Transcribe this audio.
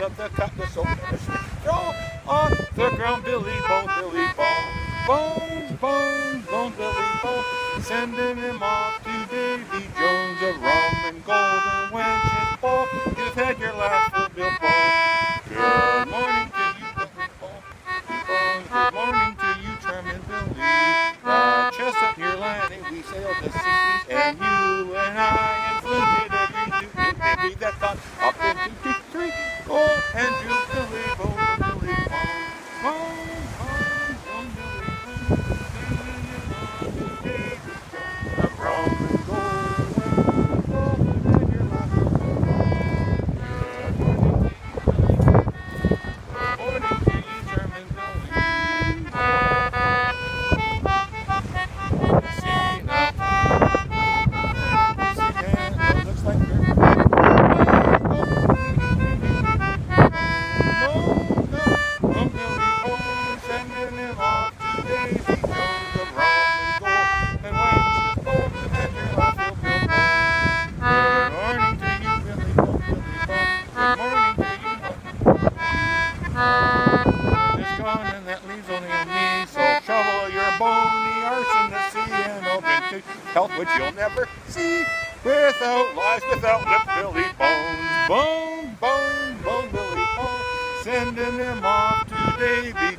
of the cut, the soap, and the stick. Throw on the ground, Billy Bone, Billy Bone. Bones, bones, bone, Billy Bone. Sending him off to Davy Jones of rum and gold and wenches ball. You've had your last full Bill Bone. Good morning to you, Billy Bone. Good morning to you, charming Billy. The chestnut near landing, we sailed the seas, and you and I inflicted every new baby that got up into deep three. Go and do Billy Bone, Billy Bone. Bone, bone, bone, Billy Bone. Singing him on to Davy Jones of rum and gold and wenches ball. And your last Bill Bone. Good morning to you, charming Billy. Looks like you're sending him off to Davy Jones of rum and gold and wenches both and your last will Bill Bone. Good morning to you, Billy Bone, Billy Bone. Good morning to you. It's gone and that leaves only on me. So shovel your bony arse in the sea and open to health which you'll never see. Without lies, without lip, Billy Bones. Bone, bone, bone, Billy Bone. Sending him off to Davy